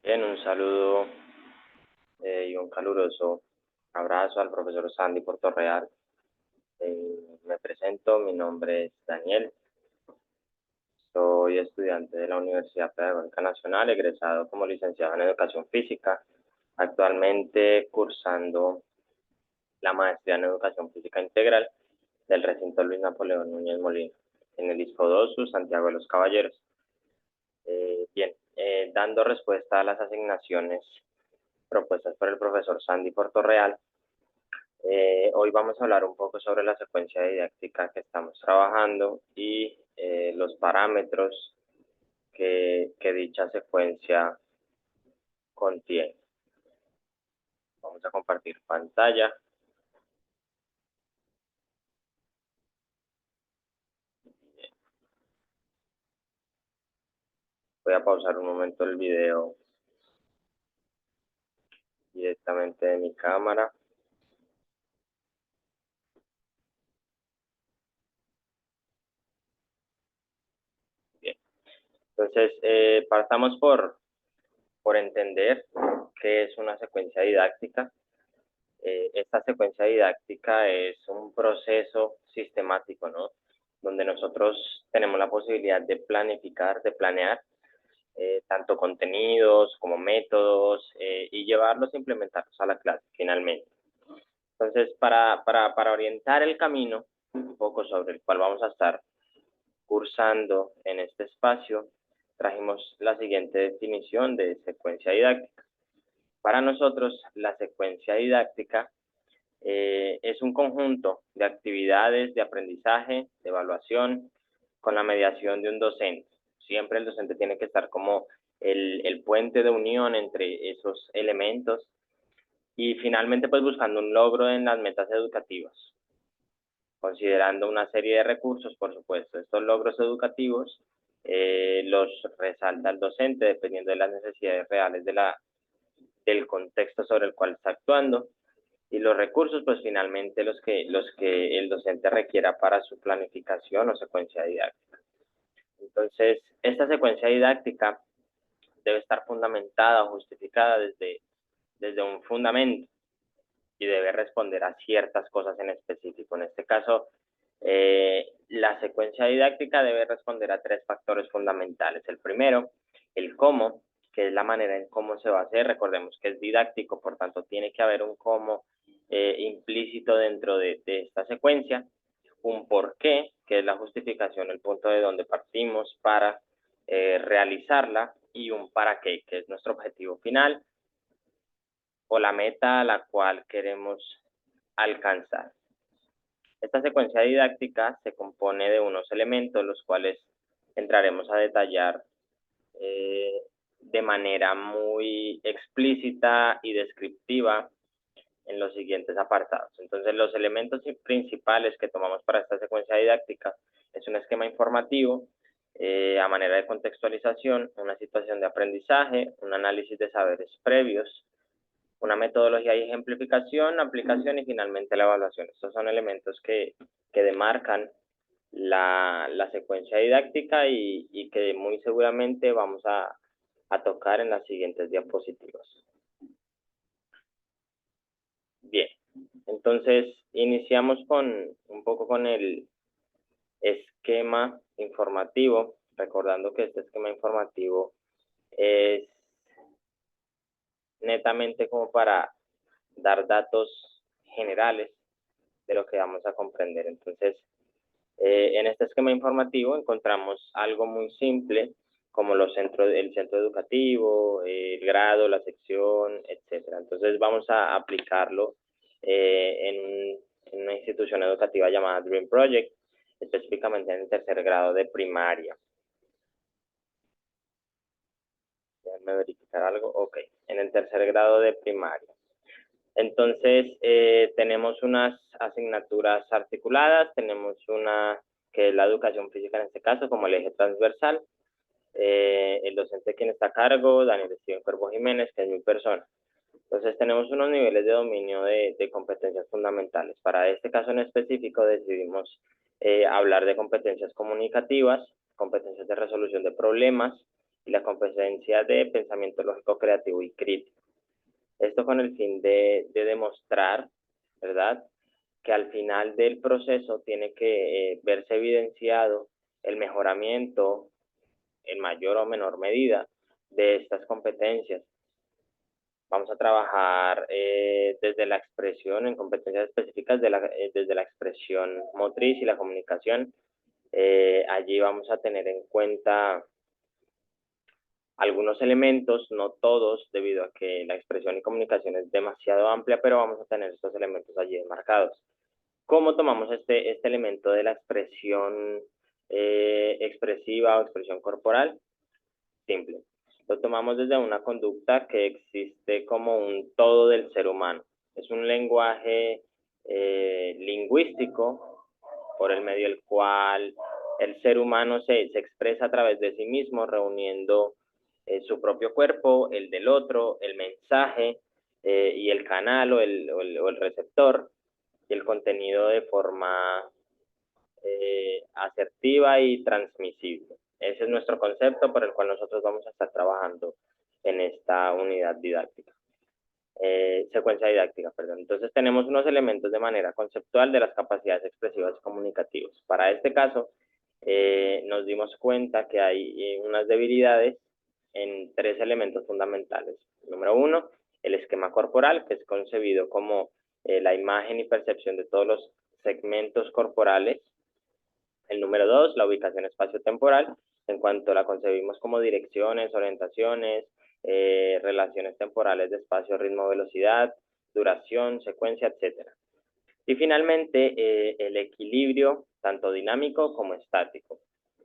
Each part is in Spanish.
Bien, un saludo y un caluroso abrazo al profesor Sandy Portorreal. Me presento, mi nombre es Daniel, soy estudiante de la Universidad Pedagógica Nacional, egresado como licenciado en Educación Física, actualmente cursando la maestría en Educación Física Integral del recinto Luis Napoleón Núñez Molina, en el ISFODOSU, Santiago de los Caballeros. Dando respuesta a las asignaciones propuestas por el profesor Sandy Portorreal, hoy vamos a hablar un poco sobre la secuencia didáctica que estamos trabajando y los parámetros que dicha secuencia contiene. Vamos a compartir pantalla. Voy a pausar un momento el video directamente de mi cámara. Bien. Entonces, partamos por entender qué es una secuencia didáctica. Esta secuencia didáctica es un proceso sistemático, ¿no? Donde nosotros tenemos la posibilidad de planificar, de planear, tanto contenidos como métodos, y llevarlos e implementarlos a la clase finalmente. Entonces, para orientar el camino, un poco sobre el cual vamos a estar cursando en este espacio, trajimos la siguiente definición de secuencia didáctica. Para nosotros, la secuencia didáctica es un conjunto de actividades de aprendizaje, de evaluación, con la mediación de un docente. Siempre el docente tiene que estar como el puente de unión entre esos elementos y finalmente pues buscando un logro en las metas educativas, considerando una serie de recursos, por supuesto. Estos logros educativos los resalta el docente dependiendo de las necesidades reales del contexto sobre el cual está actuando, y los recursos, pues finalmente los que el docente requiera para su planificación o secuencia didáctica. Entonces, esta secuencia didáctica debe estar fundamentada o justificada desde un fundamento y debe responder a ciertas cosas en específico. En este caso, la secuencia didáctica debe responder a tres factores fundamentales. El primero, el cómo, que es la manera en cómo se va a hacer. Recordemos que es didáctico, por tanto, tiene que haber un cómo implícito dentro de esta secuencia. Un por qué, que es la justificación, el punto de donde partimos para realizarla, y un para qué, que es nuestro objetivo final o la meta a la cual queremos alcanzar. Esta secuencia didáctica se compone de unos elementos, los cuales entraremos a detallar de manera muy explícita y descriptiva en los siguientes apartados. Entonces, los elementos principales que tomamos para esta secuencia didáctica es un esquema informativo, a manera de contextualización, una situación de aprendizaje, un análisis de saberes previos, una metodología de ejemplificación, aplicación y finalmente la evaluación. Estos son elementos que demarcan la secuencia didáctica y que muy seguramente vamos a tocar en las siguientes diapositivas. Bien, entonces iniciamos un poco con el esquema informativo, recordando que este esquema informativo es netamente como para dar datos generales de lo que vamos a comprender. Entonces, en este esquema informativo encontramos algo muy simple, como el centro educativo, el grado, la sección, etcétera. Entonces, vamos a aplicarlo en una institución educativa llamada Dream Project, específicamente en el tercer grado de primaria. Déjenme verificar algo. Ok, en el tercer grado de primaria. Entonces, tenemos unas asignaturas articuladas, tenemos una que es la educación física en este caso, como el eje transversal. El docente quien está a cargo, Daniel Steven Cuervo Jiménez, que es mi persona. Entonces, tenemos unos niveles de dominio de competencias fundamentales. Para este caso en específico, decidimos hablar de competencias comunicativas, competencias de resolución de problemas y la competencia de pensamiento lógico, creativo y crítico. Esto con el fin de demostrar, ¿verdad?, que al final del proceso tiene que verse evidenciado el mejoramiento en mayor o menor medida de estas competencias. Vamos a trabajar desde la expresión en competencias específicas, desde la expresión motriz y la comunicación. Allí vamos a tener en cuenta algunos elementos, no todos, debido a que la expresión y comunicación es demasiado amplia, pero vamos a tener estos elementos allí enmarcados. ¿Cómo tomamos este elemento de la expresión expresiva o expresión corporal? Simple. Lo tomamos desde una conducta que existe como un todo del ser humano. Es un lenguaje lingüístico por el medio del cual el ser humano se expresa a través de sí mismo, reuniendo su propio cuerpo, el del otro, el mensaje y el canal o el receptor, y el contenido de forma asertiva y transmisible. Ese es nuestro concepto por el cual nosotros vamos a estar trabajando en esta unidad didáctica. Secuencia didáctica, perdón. Entonces tenemos unos elementos de manera conceptual de las capacidades expresivas y comunicativas. Para este caso, nos dimos cuenta que hay unas debilidades en 3 elementos fundamentales. Número 1, el esquema corporal, que es concebido como la imagen y percepción de todos los segmentos corporales. El número 2, la ubicación espacio-temporal, en cuanto la concebimos como direcciones, orientaciones, relaciones temporales de espacio, ritmo, velocidad, duración, secuencia, etc. Y finalmente, el equilibrio, tanto dinámico como estático.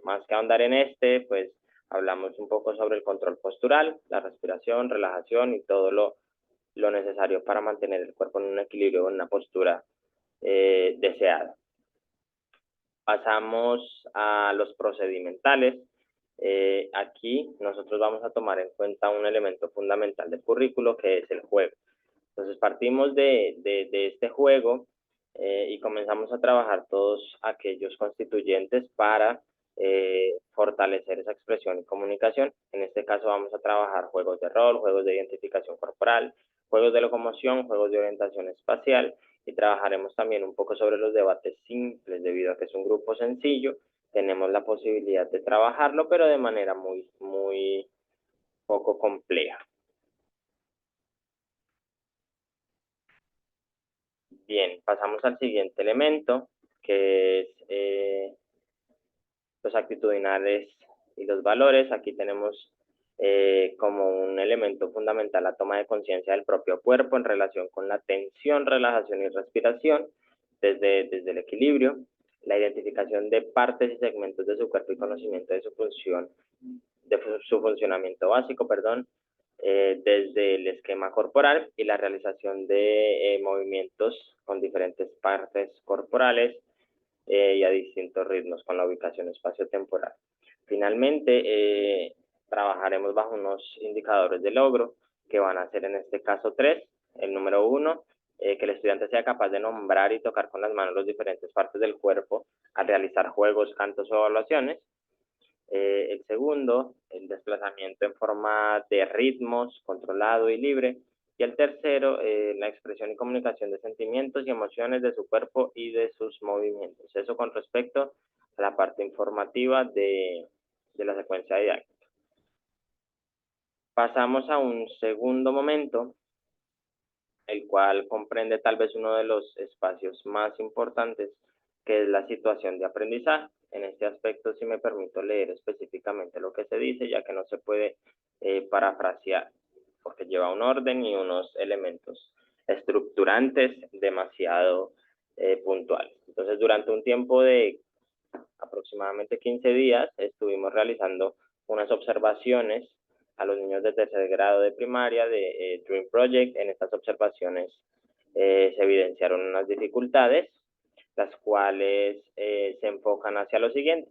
Más que ahondar en pues hablamos un poco sobre el control postural, la respiración, relajación y todo lo necesario para mantener el cuerpo en un equilibrio, en una postura deseada. Pasamos a los procedimentales. Aquí nosotros vamos a tomar en cuenta un elemento fundamental del currículo, que es el juego. Entonces partimos de este juego y comenzamos a trabajar todos aquellos constituyentes para fortalecer esa expresión y comunicación. En este caso vamos a trabajar juegos de rol, juegos de identificación corporal, juegos de locomoción, juegos de orientación espacial, y trabajaremos también un poco sobre los debates simples. Debido a que es un grupo sencillo, tenemos la posibilidad de trabajarlo, pero de manera muy poco compleja. Bien, pasamos al siguiente elemento, que es los actitudinales y los valores. Aquí tenemos como un elemento fundamental la toma de conciencia del propio cuerpo en relación con la tensión, relajación y respiración, desde el equilibrio, la identificación de partes y segmentos de su cuerpo y conocimiento de su función, de su funcionamiento básico, perdón, desde el esquema corporal y la realización de movimientos con diferentes partes corporales y a distintos ritmos con la ubicación espacio-temporal. Finalmente, trabajaremos bajo unos indicadores de logro, que van a ser en este caso 3. El número 1, que el estudiante sea capaz de nombrar y tocar con las manos las diferentes partes del cuerpo al realizar juegos, cantos o evaluaciones. El segundo, el desplazamiento en forma de ritmos, controlado y libre. Y el tercero, la expresión y comunicación de sentimientos y emociones de su cuerpo y de sus movimientos. Eso con respecto a la parte informativa de la secuencia didáctica. Pasamos a un segundo momento, el cual comprende tal vez uno de los espacios más importantes, que es la situación de aprendizaje. En este aspecto, si me permito leer específicamente lo que se dice, ya que no se puede parafrasear, porque lleva un orden y unos elementos estructurantes demasiado puntuales. Entonces, durante un tiempo de aproximadamente 15 días, estuvimos realizando unas observaciones a los niños de tercer grado de primaria de Dream Project. En estas observaciones se evidenciaron unas dificultades, las cuales se enfocan hacia lo siguiente.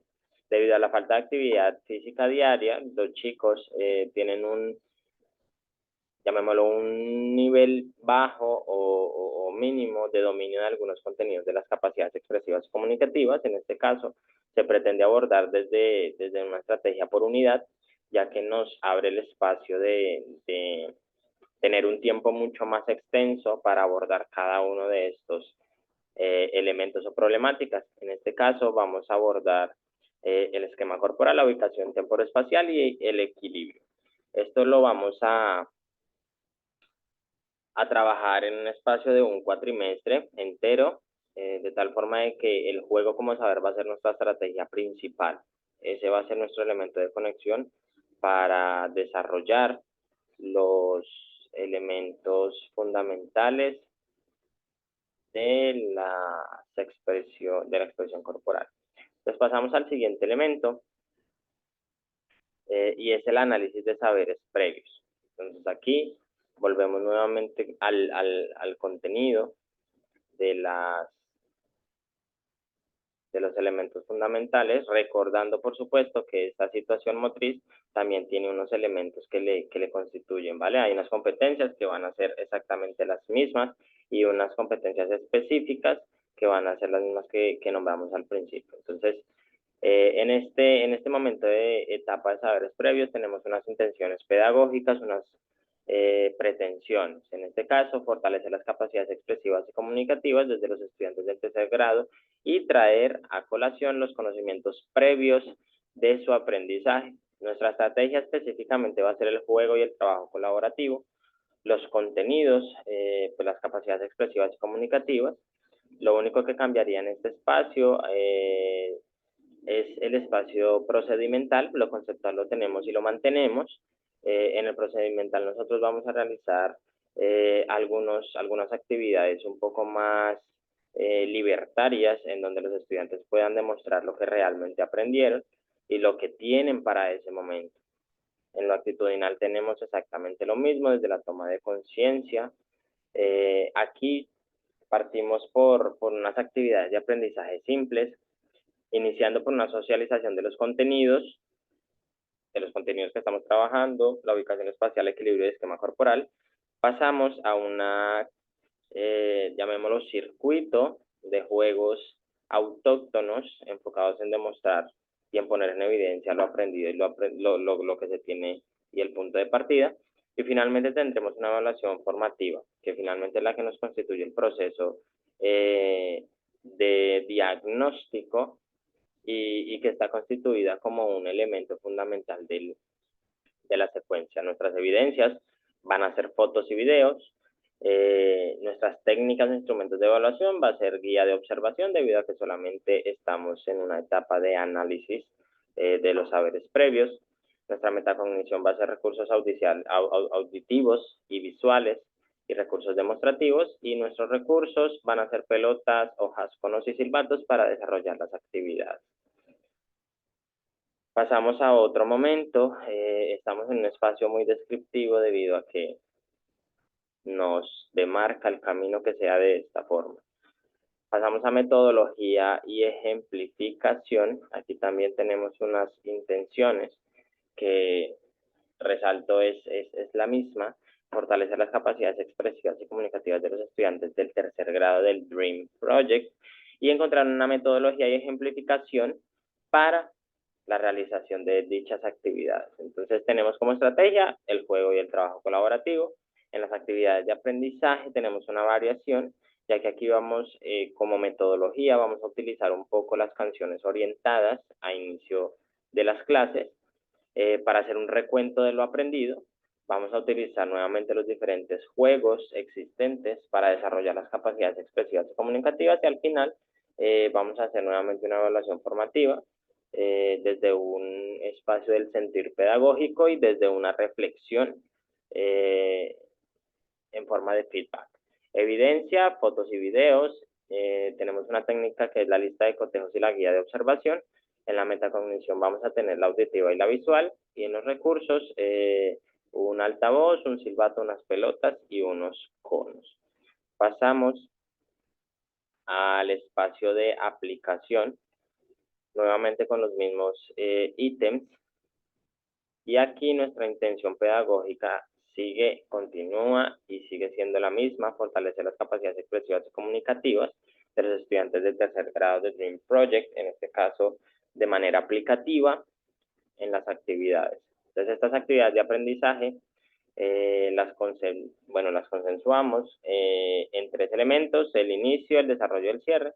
Debido a la falta de actividad física diaria, los chicos tienen llamémoslo, un nivel bajo o mínimo de dominio de algunos contenidos de las capacidades expresivas y comunicativas. En este caso, se pretende abordar desde una estrategia por unidad, ya que nos abre el espacio de tener un tiempo mucho más extenso para abordar cada uno de estos elementos o problemáticas. En este caso vamos a abordar el esquema corporal, la ubicación temporoespacial y el equilibrio. Esto lo vamos a trabajar en un espacio de un cuatrimestre entero, de tal forma de que el juego como saber va a ser nuestra estrategia principal. Ese va a ser nuestro elemento de conexión para desarrollar los elementos fundamentales de de la expresión corporal. Entonces pasamos al siguiente elemento, y es el análisis de saberes previos. Entonces aquí volvemos nuevamente al contenido de de los elementos fundamentales, recordando por supuesto que esta situación motriz también tiene unos elementos que le constituyen, ¿vale? Hay unas competencias que van a ser exactamente las mismas y unas competencias específicas que van a ser las mismas que nombramos al principio. Entonces, en este momento de etapa de saberes previos tenemos unas intenciones pedagógicas, unas pretensiones. En este caso, fortalecer las capacidades expresivas y comunicativas desde los estudiantes del tercer grado y traer a colación los conocimientos previos de su aprendizaje. Nuestra estrategia específicamente va a ser el juego y el trabajo colaborativo, los contenidos, pues las capacidades expresivas y comunicativas. Lo único que cambiaría en este espacio es el espacio procedimental, lo conceptual lo tenemos y lo mantenemos. En el procedimental nosotros vamos a realizar algunas actividades un poco más libertarias, en donde los estudiantes puedan demostrar lo que realmente aprendieron y lo que tienen para ese momento. En lo actitudinal tenemos exactamente lo mismo, desde la toma de conciencia. Aquí partimos por unas actividades de aprendizaje simples, iniciando por una socialización de los contenidos que estamos trabajando, la ubicación espacial, equilibrio y esquema corporal. Pasamos a una, llamémoslo, circuito de juegos autóctonos enfocados en demostrar y en poner en evidencia lo aprendido y lo que se tiene y el punto de partida. Y finalmente tendremos una evaluación formativa, que finalmente es la que nos constituye el proceso de diagnóstico y que está constituida como un elemento fundamental de la secuencia. Nuestras evidencias van a ser fotos y videos. Nuestras técnicas e instrumentos de evaluación va a ser guía de observación, debido a que solamente estamos en una etapa de análisis de los saberes previos. Nuestra metacognición va a ser recursos auditivos y visuales y recursos demostrativos, y nuestros recursos van a ser pelotas, hojas, conos y silbatos para desarrollar las actividades. Pasamos a otro momento. Estamos en un espacio muy descriptivo debido a que nos demarca el camino que sea de esta forma. Pasamos a metodología y ejemplificación. Aquí también tenemos unas intenciones que, resalto, es la misma: fortalecer las capacidades expresivas y comunicativas de los estudiantes del tercer grado del DREAM Project y encontrar una metodología y ejemplificación para la realización de dichas actividades. Entonces tenemos como estrategia el juego y el trabajo colaborativo. En las actividades de aprendizaje tenemos una variación, ya que aquí vamos, como metodología, vamos a utilizar un poco las canciones orientadas a inicio de las clases. Para hacer un recuento de lo aprendido, vamos a utilizar nuevamente los diferentes juegos existentes para desarrollar las capacidades expresivas y comunicativas, y al final vamos a hacer nuevamente una evaluación formativa desde un espacio del sentir pedagógico y desde una reflexión en forma de feedback. Evidencia, fotos y videos. Tenemos una técnica que es la lista de cotejos y la guía de observación. En la metacognición vamos a tener la auditiva y la visual, y en los recursos un altavoz, un silbato, unas pelotas y unos conos. Pasamos al espacio de aplicación, nuevamente con los mismos ítems, y aquí nuestra intención pedagógica continúa y sigue siendo la misma: fortalecer las capacidades expresivas y comunicativas de los estudiantes del tercer grado de DREAM Project, en este caso de manera aplicativa en las actividades. Entonces, estas actividades de aprendizaje las consensuamos en 3 elementos: el inicio, el desarrollo y el cierre.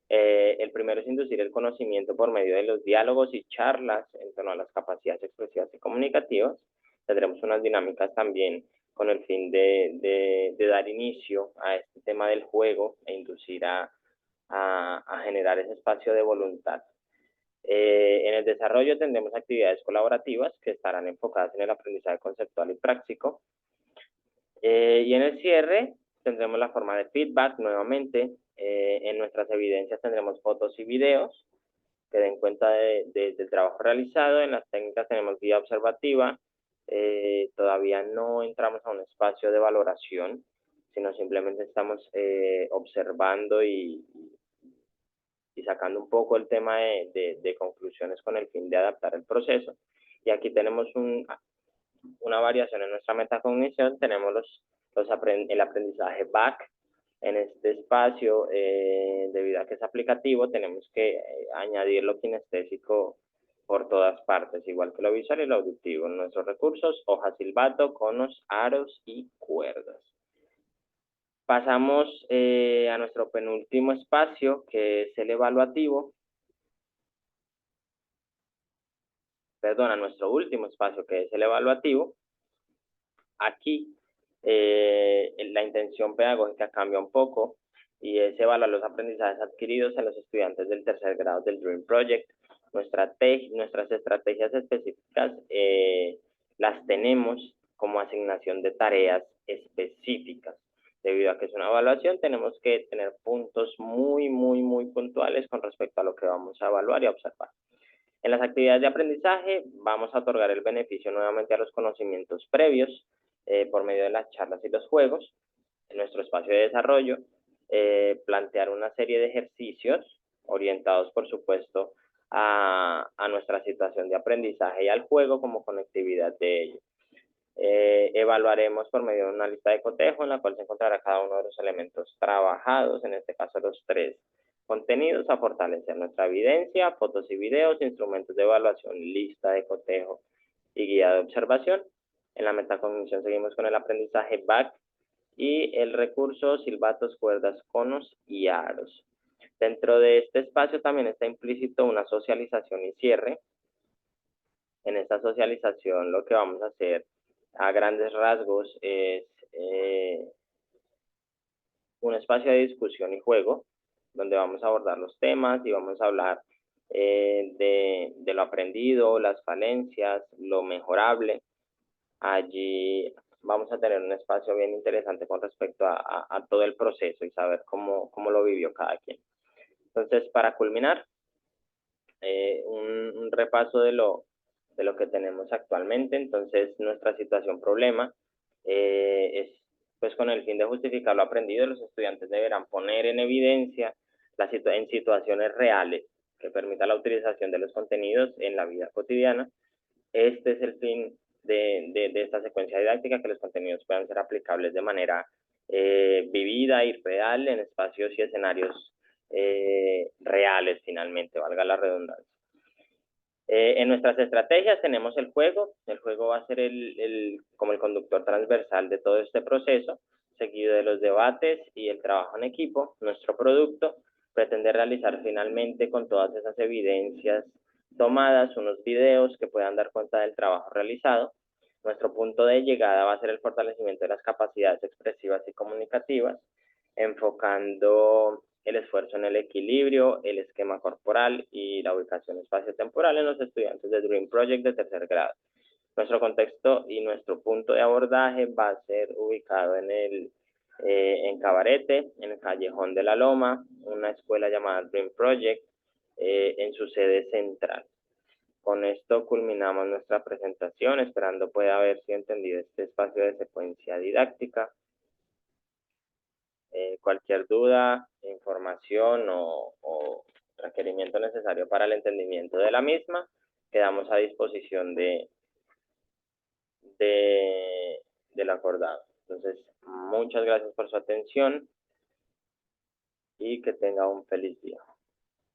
El primero es inducir el conocimiento por medio de los diálogos y charlas en torno a las capacidades expresivas y comunicativas. Tendremos unas dinámicas también con el fin de dar inicio a este tema del juego e inducir a generar ese espacio de voluntad. En el desarrollo tendremos actividades colaborativas que estarán enfocadas en el aprendizaje conceptual y práctico. Y en el cierre tendremos la forma de feedback nuevamente. En nuestras evidencias tendremos fotos y videos que den cuenta del trabajo realizado. En las técnicas tenemos guía observativa. Todavía no entramos a un espacio de valoración, sino simplemente estamos observando y sacando un poco el tema de conclusiones con el fin de adaptar el proceso. Y aquí tenemos una variación en nuestra metacognición. Tenemos el aprendizaje back. En este espacio, debido a que es aplicativo, tenemos que añadir lo kinestésico por todas partes, igual que lo visual y lo auditivo. Nuestros recursos: hoja, silbato, conos, aros y cuerdas. Pasamos a nuestro penúltimo espacio, que es el evaluativo. Perdón, a nuestro último espacio, que es el evaluativo. Aquí la intención pedagógica cambia un poco y es evaluar los aprendizajes adquiridos en los estudiantes del tercer grado del Dream Project. Nuestras estrategias específicas las tenemos como asignación de tareas específicas. Debido a que es una evaluación, tenemos que tener puntos muy puntuales con respecto a lo que vamos a evaluar y a observar. En las actividades de aprendizaje vamos a otorgar el beneficio nuevamente a los conocimientos previos por medio de las charlas y los juegos. En nuestro espacio de desarrollo, plantear una serie de ejercicios orientados, por supuesto, a nuestra situación de aprendizaje y al juego como conectividad de ello. Evaluaremos por medio de una lista de cotejo en la cual se encontrará cada uno de los elementos trabajados, en este caso los 3 contenidos a fortalecer: nuestra evidencia, fotos y videos, instrumentos de evaluación, lista de cotejo y guía de observación. En la metacognición seguimos con el aprendizaje back y el recurso silbatos, cuerdas, conos y aros. Dentro de este espacio también está implícito una socialización y cierre. En esta socialización lo que vamos a hacer a grandes rasgos es un espacio de discusión y juego, donde vamos a abordar los temas y vamos a hablar de lo aprendido, las falencias, lo mejorable. Allí vamos a tener un espacio bien interesante con respecto a todo el proceso y saber cómo lo vivió cada quien. Entonces, para culminar, un repaso de lo que tenemos actualmente. Entonces, nuestra situación problema es, pues, con el fin de justificar lo aprendido, los estudiantes deberán poner en evidencia en situaciones reales que permita la utilización de los contenidos en la vida cotidiana. Este es el fin de esta secuencia didáctica, que los contenidos puedan ser aplicables de manera vivida y real en espacios y escenarios reales, finalmente, valga la redundancia. En nuestras estrategias tenemos el juego. El juego va a ser como el conductor transversal de todo este proceso, seguido de los debates y el trabajo en equipo. Nuestro producto pretende realizar finalmente, con todas esas evidencias tomadas, unos videos que puedan dar cuenta del trabajo realizado. Nuestro punto de llegada va a ser el fortalecimiento de las capacidades expresivas y comunicativas, enfocando el esfuerzo en el equilibrio, el esquema corporal y la ubicación espacio-temporal en los estudiantes de Dream Project de tercer grado. Nuestro contexto y nuestro punto de abordaje va a ser ubicado en Cabarete, en el Callejón de la Loma, una escuela llamada Dream Project, en su sede central. Con esto culminamos nuestra presentación, esperando pueda haber sido entendido este espacio de secuencia didáctica. Cualquier duda, información o requerimiento necesario para el entendimiento de la misma, quedamos a disposición del acordado. Entonces, muchas gracias por su atención y que tenga un feliz día.